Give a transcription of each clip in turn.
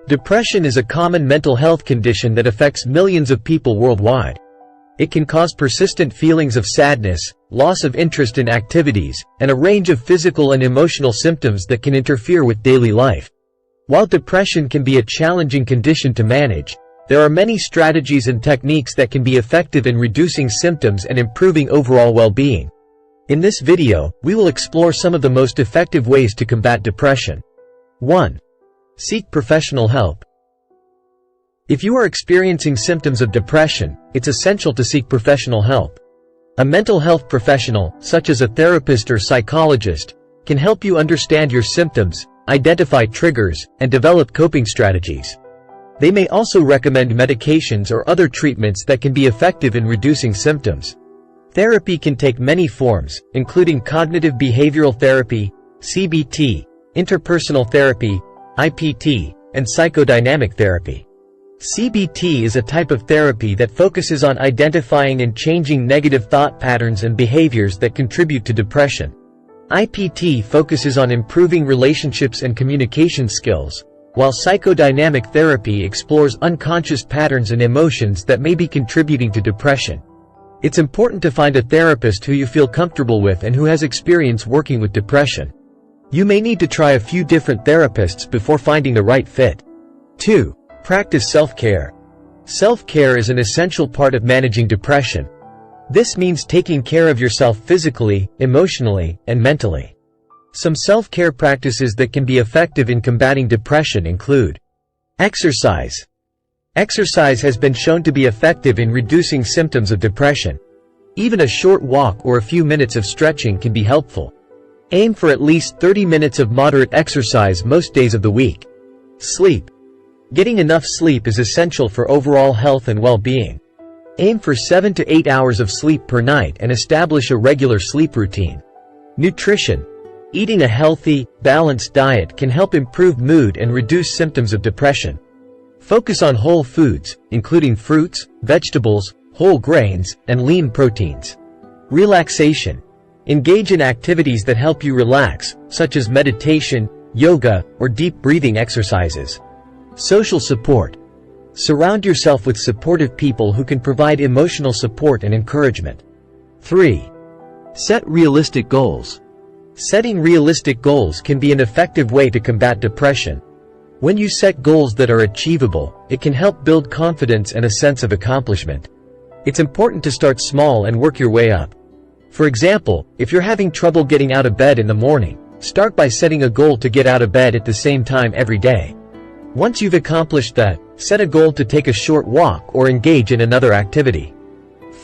Depression is a common mental health condition that affects millions of people worldwide. It can cause persistent feelings of sadness, loss of interest in activities, and a range of physical and emotional symptoms that can interfere with daily life. While depression can be a challenging condition to manage, there are many strategies and techniques that can be effective in reducing symptoms and improving overall well-being. In this video, we will explore some of the most effective ways to combat depression. 1. Seek professional help. If you are experiencing symptoms of depression, it's essential to seek professional help. A mental health professional, such as a therapist or psychologist, can help you understand your symptoms, identify triggers, and develop coping strategies. They may also recommend medications or other treatments that can be effective in reducing symptoms. Therapy can take many forms, including cognitive behavioral therapy, CBT, interpersonal therapy, IPT, and psychodynamic therapy. CBT is a type of therapy that focuses on identifying and changing negative thought patterns and behaviors that contribute to depression. IPT focuses on improving relationships and communication skills, while psychodynamic therapy explores unconscious patterns and emotions that may be contributing to depression. It's important to find a therapist who you feel comfortable with and who has experience working with depression. You may need to try a few different therapists before finding the right fit. 2. Practice self-care. Self-care is an essential part of managing depression. This means taking care of yourself physically, emotionally, and mentally. Some self-care practices that can be effective in combating depression include exercise. Exercise has been shown to be effective in reducing symptoms of depression. Even a short walk or a few minutes of stretching can be helpful. Aim for at least 30 minutes of moderate exercise most days of the week. Sleep. Getting enough sleep is essential for overall health and well-being. Aim for 7 to 8 hours of sleep per night and establish a regular sleep routine. Nutrition. Eating a healthy, balanced diet can help improve mood and reduce symptoms of depression. Focus on whole foods, including fruits, vegetables, whole grains, and lean proteins. Relaxation. Engage in activities that help you relax, such as meditation, yoga, or deep breathing exercises. Social support. Surround yourself with supportive people who can provide emotional support and encouragement. 3. Set realistic goals. Setting realistic goals can be an effective way to combat depression. When you set goals that are achievable, it can help build confidence and a sense of accomplishment. It's important to start small and work your way up. For example, if you're having trouble getting out of bed in the morning, start by setting a goal to get out of bed at the same time every day. Once you've accomplished that, set a goal to take a short walk or engage in another activity.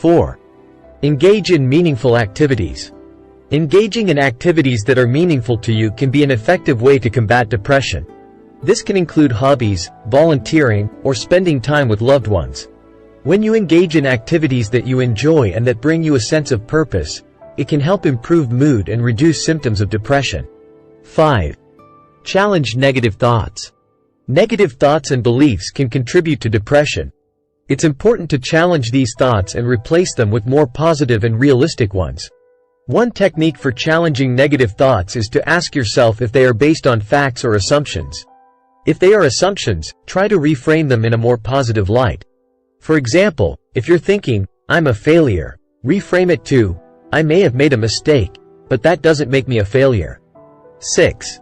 4. Engage in meaningful activities. Engaging in activities that are meaningful to you can be an effective way to combat depression. This can include hobbies, volunteering, or spending time with loved ones. When you engage in activities that you enjoy and that bring you a sense of purpose, it can help improve mood and reduce symptoms of depression. 5. Challenge negative thoughts. Negative thoughts and beliefs can contribute to depression. It's important to challenge these thoughts and replace them with more positive and realistic ones. One technique for challenging negative thoughts is to ask yourself if they are based on facts or assumptions. If they are assumptions, try to reframe them in a more positive light. For example, if you're thinking, "I'm a failure," reframe it to, "I may have made a mistake, but that doesn't make me a failure." 6.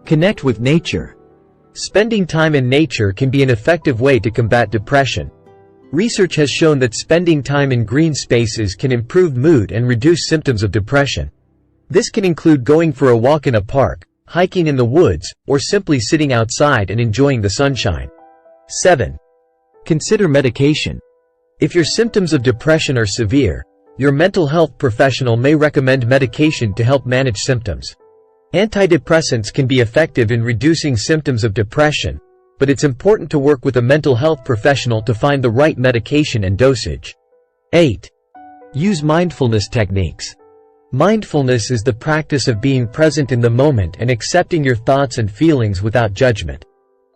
Connect with nature. Spending time in nature can be an effective way to combat depression. Research has shown that spending time in green spaces can improve mood and reduce symptoms of depression. This can include going for a walk in a park, hiking in the woods, or simply sitting outside and enjoying the sunshine. 7. Consider medication. If your symptoms of depression are severe, your mental health professional may recommend medication to help manage symptoms. Antidepressants can be effective in reducing symptoms of depression, but it's important to work with a mental health professional to find the right medication and dosage. 8. Use mindfulness techniques. Mindfulness is the practice of being present in the moment and accepting your thoughts and feelings without judgment.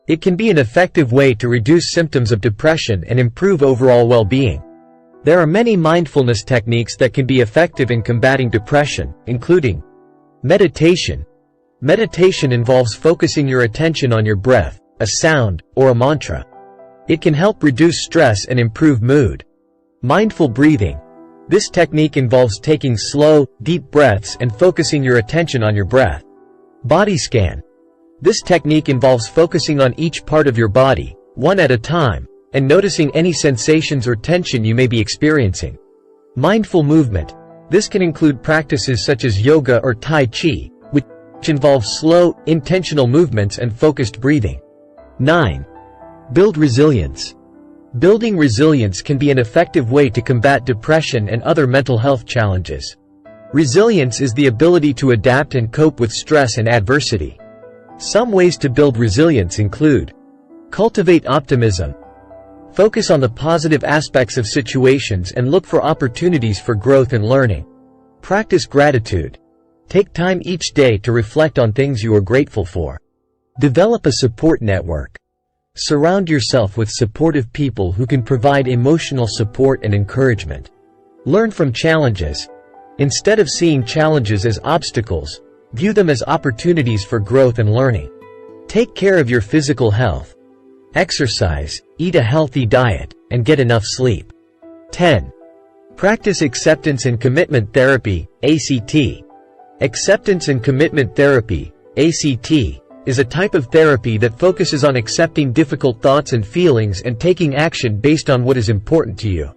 It can be an effective way to reduce symptoms of depression and improve overall well-being. There are many mindfulness techniques that can be effective in combating depression, including meditation. Meditation involves focusing your attention on your breath, a sound, or a mantra. It can help reduce stress and improve mood. Mindful breathing. This technique involves taking slow, deep breaths and focusing your attention on your breath. Body scan. This technique involves focusing on each part of your body, one at a time, and noticing any sensations or tension you may be experiencing. Mindful movement. This can include practices such as yoga or Tai Chi, which involve slow, intentional movements and focused breathing. 9. Build resilience. Building resilience can be an effective way to combat depression and other mental health challenges. Resilience is the ability to adapt and cope with stress and adversity. Some ways to build resilience include: cultivate optimism. Focus on the positive aspects of situations and look for opportunities for growth and learning. Practice gratitude. Take time each day to reflect on things you are grateful for. Develop a support network. Surround yourself with supportive people who can provide emotional support and encouragement. Learn from challenges. Instead of seeing challenges as obstacles, view them as opportunities for growth and learning. Take care of your physical health. Exercise, eat a healthy diet, and get enough sleep. 10. Practice acceptance and commitment therapy, ACT. Acceptance and commitment therapy, ACT, is a type of therapy that focuses on accepting difficult thoughts and feelings and taking action based on what is important to you.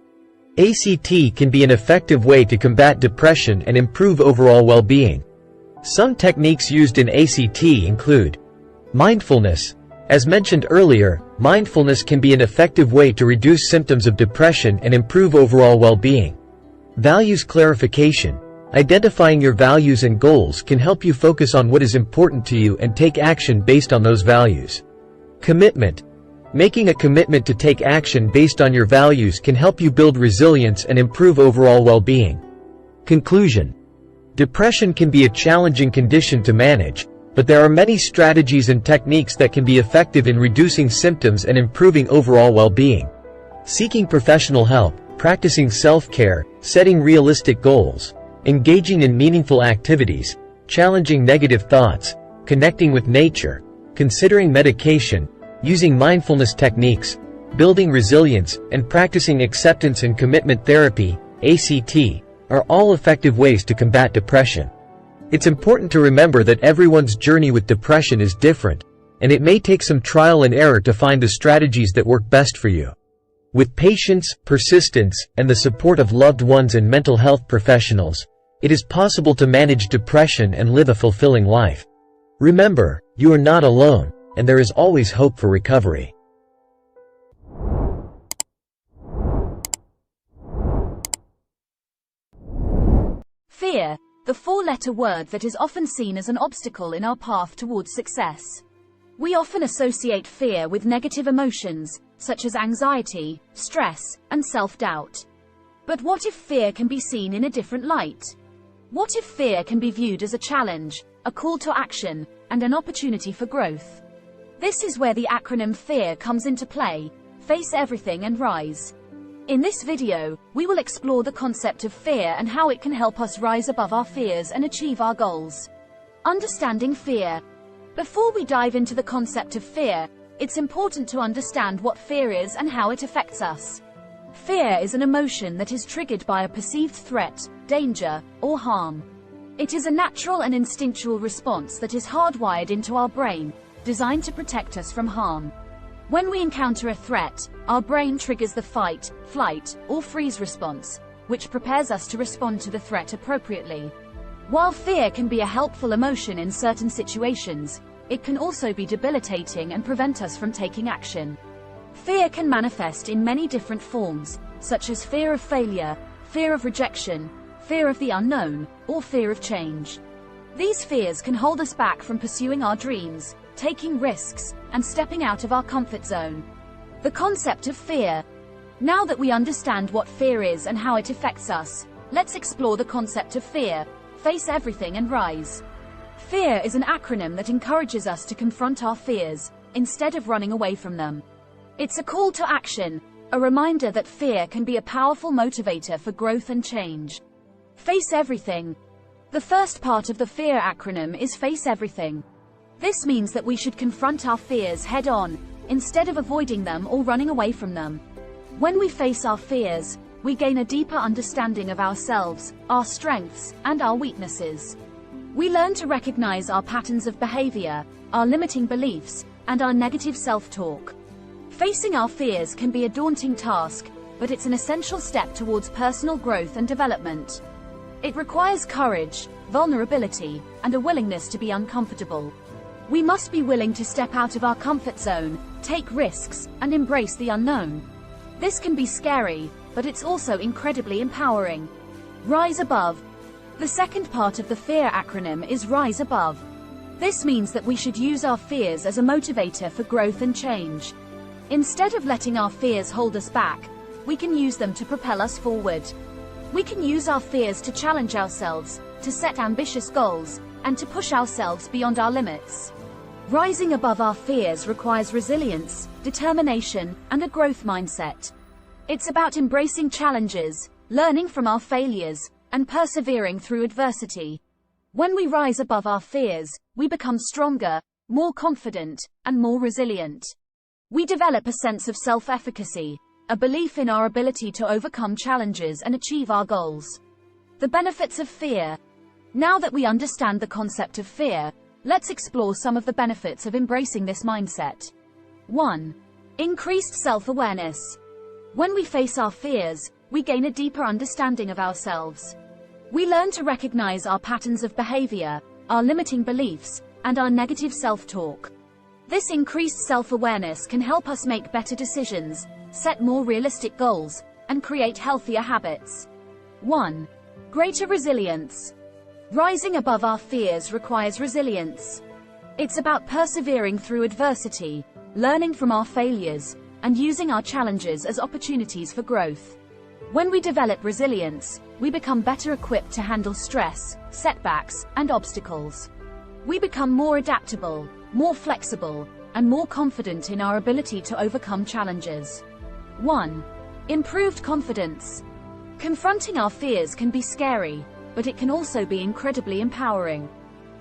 ACT can be an effective way to combat depression and improve overall well-being. Some techniques used in ACT include mindfulness. As mentioned earlier, mindfulness can be an effective way to reduce symptoms of depression and improve overall well-being. Values clarification. Identifying your values and goals can help you focus on what is important to you and take action based on those values. Commitment. Making a commitment to take action based on your values can help you build resilience and improve overall well-being. Conclusion. Depression can be a challenging condition to manage, but there are many strategies and techniques that can be effective in reducing symptoms and improving overall well-being. Seeking professional help, practicing self-care, setting realistic goals, engaging in meaningful activities, challenging negative thoughts, connecting with nature, considering medication, using mindfulness techniques, building resilience, and practicing acceptance and commitment therapy, ACT, are all effective ways to combat depression. It's important to remember that everyone's journey with depression is different, and it may take some trial and error to find the strategies that work best for you. With patience, persistence, and the support of loved ones and mental health professionals, it is possible to manage depression and live a fulfilling life. Remember, you are not alone, and there is always hope for recovery. Fear, the four-letter word that is often seen as an obstacle in our path towards success. We often associate fear with negative emotions, such as anxiety, stress, and self-doubt. But what if fear can be seen in a different light? What if fear can be viewed as a challenge, a call to action, and an opportunity for growth? This is where the acronym FEAR comes into play: face everything and rise. In this video, we will explore the concept of fear and how it can help us rise above our fears and achieve our goals. Understanding fear. Before we dive into the concept of fear, it's important to understand what fear is and how it affects us. Fear is an emotion that is triggered by a perceived threat, danger, or harm. It is a natural and instinctual response that is hardwired into our brain, designed to protect us from harm. When we encounter a threat, our brain triggers the fight, flight, or freeze response, which prepares us to respond to the threat appropriately. While fear can be a helpful emotion in certain situations, it can also be debilitating and prevent us from taking action. Fear can manifest in many different forms, such as fear of failure, fear of rejection, fear of the unknown, or fear of change. These fears can hold us back from pursuing our dreams, taking risks, and stepping out of our comfort zone. The concept of fear. Now that we understand what fear is and how it affects us, let's explore the concept of fear. Face everything and rise. Fear is an acronym that encourages us to confront our fears, instead of running away from them. It's a call to action, a reminder that fear can be a powerful motivator for growth and change. Face everything. The first part of the FEAR acronym is face everything. This means that we should confront our fears head-on, instead of avoiding them or running away from them. When we face our fears, we gain a deeper understanding of ourselves, our strengths, and our weaknesses. We learn to recognize our patterns of behavior, our limiting beliefs, and our negative self-talk. Facing our fears can be a daunting task, but it's an essential step towards personal growth and development. It requires courage, vulnerability, and a willingness to be uncomfortable. We must be willing to step out of our comfort zone, take risks, and embrace the unknown. This can be scary, but it's also incredibly empowering. Rise above. The second part of the FEAR acronym is Rise Above. This means that we should use our fears as a motivator for growth and change. Instead of letting our fears hold us back, we can use them to propel us forward. We can use our fears to challenge ourselves, to set ambitious goals, and to push ourselves beyond our limits. Rising above our fears requires resilience, determination, and a growth mindset. It's about embracing challenges, learning from our failures, and persevering through adversity. When we rise above our fears, we become stronger, more confident, and more resilient. We develop a sense of self-efficacy, a belief in our ability to overcome challenges and achieve our goals. The benefits of fear. Now that we understand the concept of fear, let's explore some of the benefits of embracing this mindset. 1. Increased self-awareness. When we face our fears, we gain a deeper understanding of ourselves. We learn to recognize our patterns of behavior, our limiting beliefs, and our negative self-talk. This increased self-awareness can help us make better decisions, set more realistic goals, and create healthier habits. 1. Greater resilience. Rising above our fears requires resilience. It's about persevering through adversity, learning from our failures, and using our challenges as opportunities for growth. When we develop resilience, we become better equipped to handle stress, setbacks, and obstacles. We become more adaptable, more flexible, and more confident in our ability to overcome challenges. 1. Improved confidence. Confronting our fears can be scary, but it can also be incredibly empowering.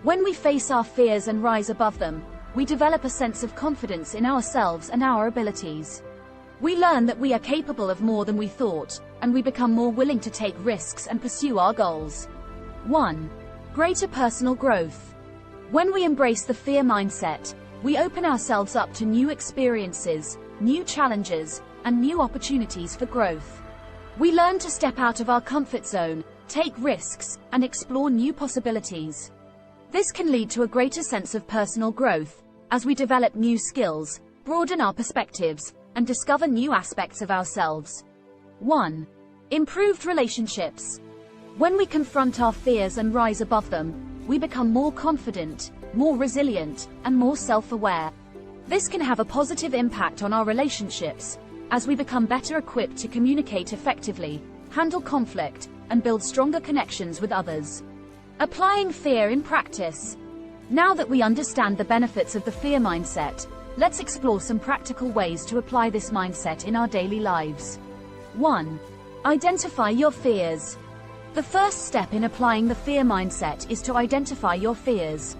When we face our fears and rise above them, we develop a sense of confidence in ourselves and our abilities. We learn that we are capable of more than we thought, and we become more willing to take risks and pursue our goals. 1. Greater personal growth. When we embrace the fear mindset, we open ourselves up to new experiences, new challenges, and new opportunities for growth. We learn to step out of our comfort zone, take risks, and explore new possibilities. This can lead to a greater sense of personal growth, as we develop new skills, broaden our perspectives, and discover new aspects of ourselves. 1. Improved relationships. When we confront our fears and rise above them, we become more confident, more resilient, and more self-aware. This can have a positive impact on our relationships, as we become better equipped to communicate effectively, handle conflict, and build stronger connections with others. Applying fear in practice. Now that we understand the benefits of the fear mindset, let's explore some practical ways to apply this mindset in our daily lives. 1. Identify your fears. The first step in applying the fear mindset is to identify your fears.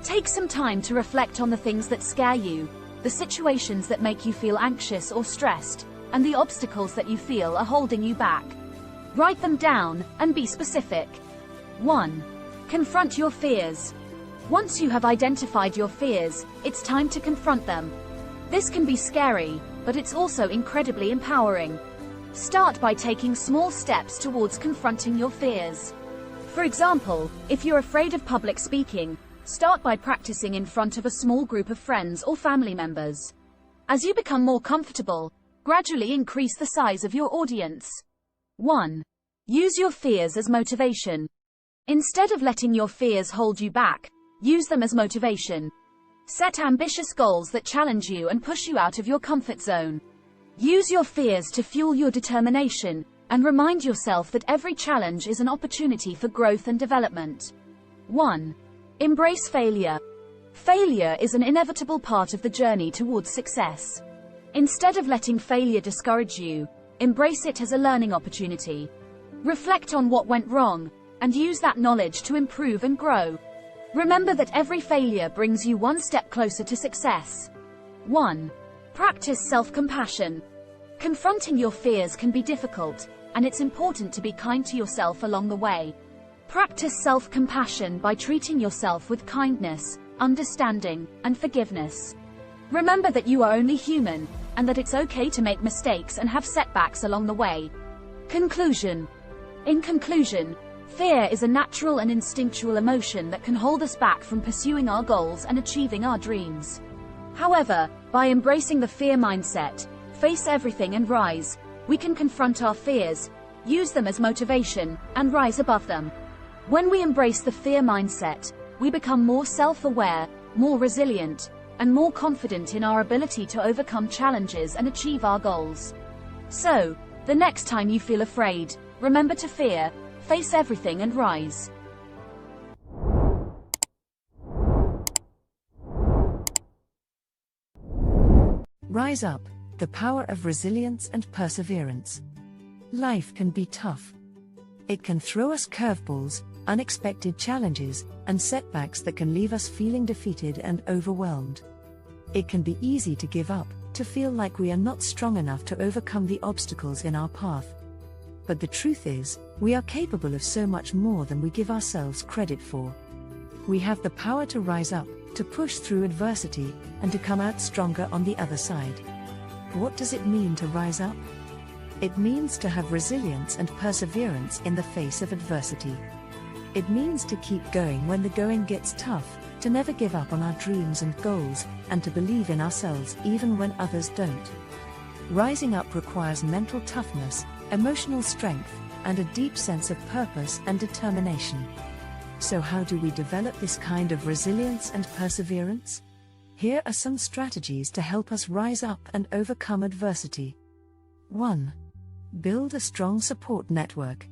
Take some time to reflect on the things that scare you, the situations that make you feel anxious or stressed, and the obstacles that you feel are holding you back. Write them down, and be specific. 1. Confront your fears. Once you have identified your fears, it's time to confront them. This can be scary, but it's also incredibly empowering. Start by taking small steps towards confronting your fears. For example, if you're afraid of public speaking, start by practicing in front of a small group of friends or family members. As you become more comfortable, gradually increase the size of your audience. 1. Use your fears as motivation. Instead of letting your fears hold you back, use them as motivation. Set ambitious goals that challenge you and push you out of your comfort zone. Use your fears to fuel your determination, and remind yourself that every challenge is an opportunity for growth and development. 1. Embrace failure. Failure is an inevitable part of the journey towards success. Instead of letting failure discourage you, embrace it as a learning opportunity. Reflect on what went wrong, and use that knowledge to improve and grow. Remember that every failure brings you one step closer to success. 1. Practice self-compassion. Confronting your fears can be difficult, and it's important to be kind to yourself along the way. Practice self-compassion by treating yourself with kindness, understanding, and forgiveness. Remember that you are only human, and that it's okay to make mistakes and have setbacks along the way. Conclusion. In conclusion, fear is a natural and instinctual emotion that can hold us back from pursuing our goals and achieving our dreams. However, by embracing the fear mindset, face everything and rise, we can confront our fears, use them as motivation, and rise above them. When we embrace the fear mindset, we become more self-aware, more resilient, and more confident in our ability to overcome challenges and achieve our goals. So, the next time you feel afraid, remember to fear, face everything and rise. Rise up, the power of resilience and perseverance. Life can be tough. It can throw us curveballs, unexpected challenges, and setbacks that can leave us feeling defeated and overwhelmed. It can be easy to give up, to feel like we are not strong enough to overcome the obstacles in our path. But the truth is, we are capable of so much more than we give ourselves credit for. We have the power to rise up, to push through adversity, and to come out stronger on the other side. What does it mean to rise up? It means to have resilience and perseverance in the face of adversity. It means to keep going when the going gets tough, to never give up on our dreams and goals, and to believe in ourselves even when others don't. Rising up requires mental toughness, emotional strength, and a deep sense of purpose and determination. So how do we develop this kind of resilience and perseverance? Here are some strategies to help us rise up and overcome adversity. 1. Build a strong support network.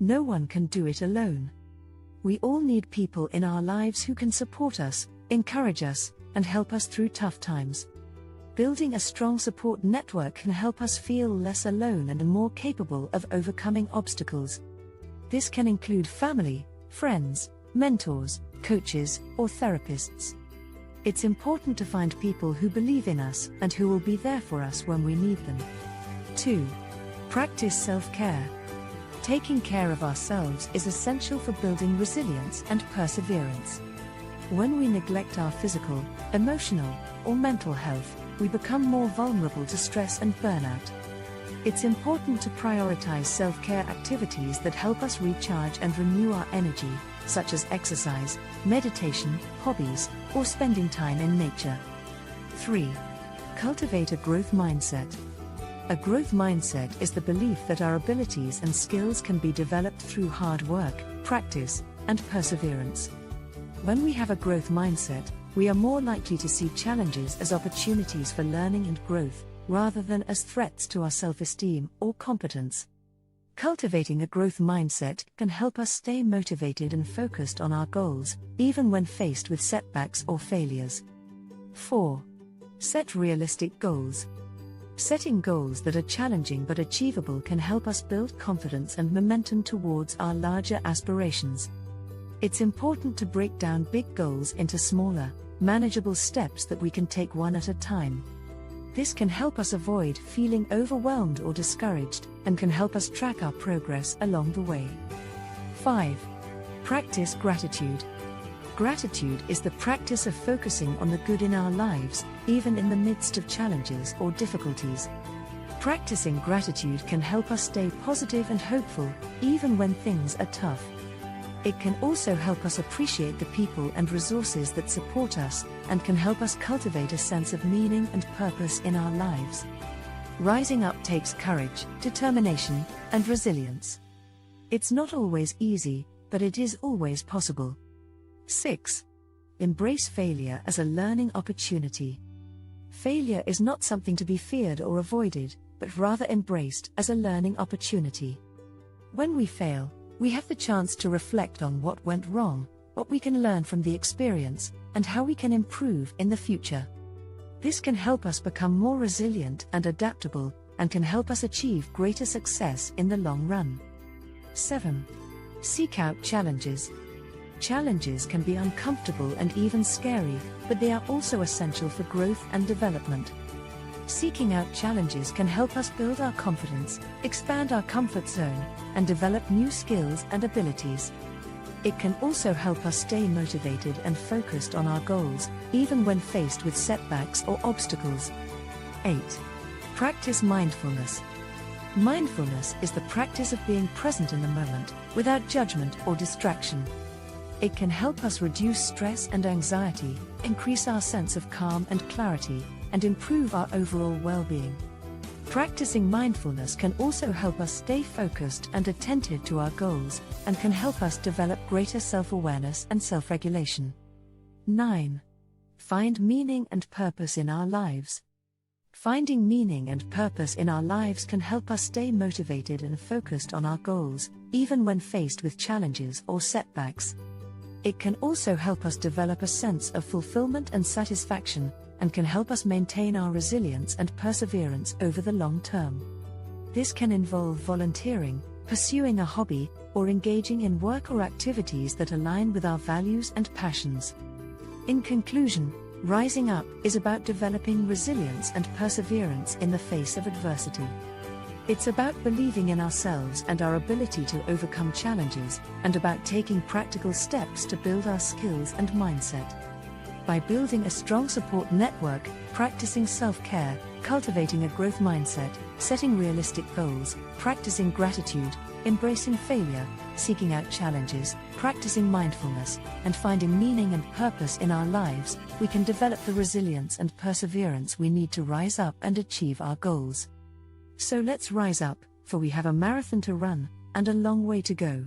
No one can do it alone. We all need people in our lives who can support us, encourage us, and help us through tough times. Building a strong support network can help us feel less alone and more capable of overcoming obstacles. This can include family, friends, mentors, coaches, or therapists. It's important to find people who believe in us and who will be there for us when we need them. 2. Practice self-care. Taking care of ourselves is essential for building resilience and perseverance. When we neglect our physical, emotional, or mental health, we become more vulnerable to stress and burnout. It's important to prioritize self-care activities that help us recharge and renew our energy, such as exercise, meditation, hobbies, or spending time in nature. 3. Cultivate a growth mindset. A growth mindset is the belief that our abilities and skills can be developed through hard work, practice, and perseverance. When we have a growth mindset, we are more likely to see challenges as opportunities for learning and growth, rather than as threats to our self-esteem or competence. Cultivating a growth mindset can help us stay motivated and focused on our goals, even when faced with setbacks or failures. 4. Set realistic goals. Setting goals that are challenging but achievable can help us build confidence and momentum towards our larger aspirations. It's important to break down big goals into smaller, manageable steps that we can take one at a time. This can help us avoid feeling overwhelmed or discouraged, and can help us track our progress along the way. 5. Practice gratitude. Gratitude is the practice of focusing on the good in our lives, even in the midst of challenges or difficulties. Practicing gratitude can help us stay positive and hopeful, even when things are tough. It can also help us appreciate the people and resources that support us, and can help us cultivate a sense of meaning and purpose in our lives. Rising up takes courage, determination, and resilience. It's not always easy, but it is always possible. 6. Embrace failure as a learning opportunity. Failure is not something to be feared or avoided, but rather embraced as a learning opportunity. When we fail, we have the chance to reflect on what went wrong, what we can learn from the experience, and how we can improve in the future. This can help us become more resilient and adaptable, and can help us achieve greater success in the long run. 7. Seek out challenges. Challenges can be uncomfortable and even scary, but they are also essential for growth and development. Seeking out challenges can help us build our confidence, expand our comfort zone, and develop new skills and abilities. It can also help us stay motivated and focused on our goals, even when faced with setbacks or obstacles. 8. Practice mindfulness. Mindfulness is the practice of being present in the moment, without judgment or distraction. It can help us reduce stress and anxiety, increase our sense of calm and clarity, and improve our overall well-being. Practicing mindfulness can also help us stay focused and attentive to our goals, and can help us develop greater self-awareness and self-regulation. 9. Find meaning and purpose in our lives. Finding meaning and purpose in our lives can help us stay motivated and focused on our goals, even when faced with challenges or setbacks. It can also help us develop a sense of fulfillment and satisfaction, and can help us maintain our resilience and perseverance over the long term. This can involve volunteering, pursuing a hobby, or engaging in work or activities that align with our values and passions. In conclusion, rising up is about developing resilience and perseverance in the face of adversity. It's about believing in ourselves and our ability to overcome challenges, and about taking practical steps to build our skills and mindset. By building a strong support network, practicing self-care, cultivating a growth mindset, setting realistic goals, practicing gratitude, embracing failure, seeking out challenges, practicing mindfulness, and finding meaning and purpose in our lives, we can develop the resilience and perseverance we need to rise up and achieve our goals. So let's rise up, for we have a marathon to run, and a long way to go.